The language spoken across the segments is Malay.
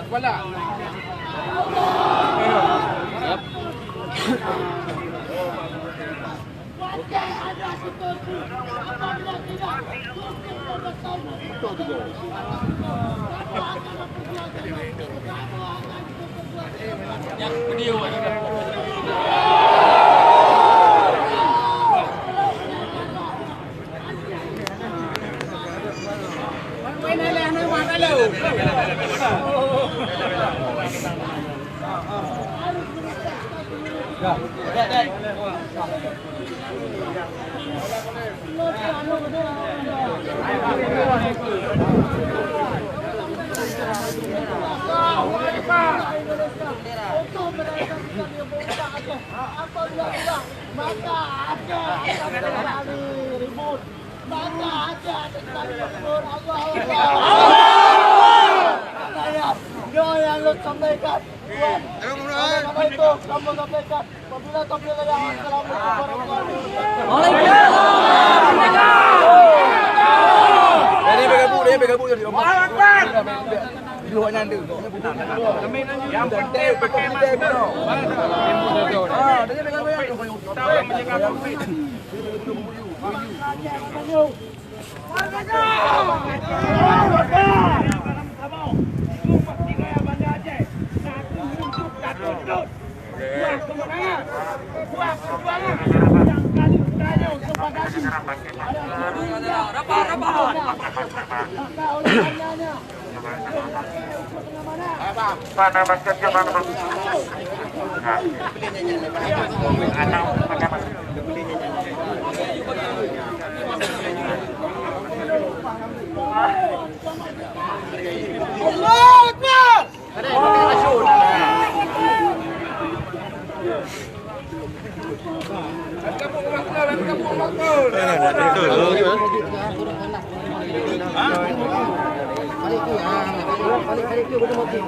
Wala. Yang video yang lu sampaikan. Apa itu kamu sampaikan? Apabila tampil yang assalamualaikum warahmatullahi wabarakatuh. Dia bergabung jadi omong. Di luar nyanda. Yang penting pakai masker. Ah, dia dengan yang tahu menjaga Covid. Mana maskernya mana bang? Allah Akbar.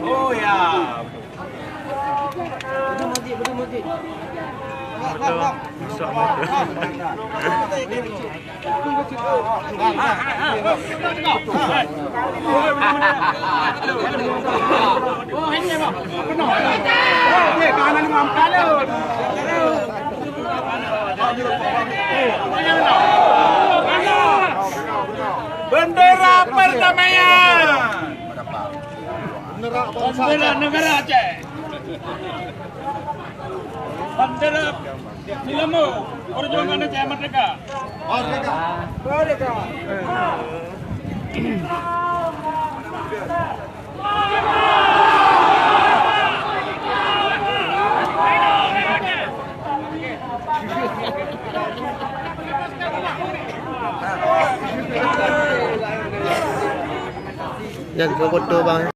Oh ya. Bendera perdamaian. Bendera negara Aceh. Bendera Silamu, perjuangan Aceh merdeka. Merdeka. Jangan foto bang.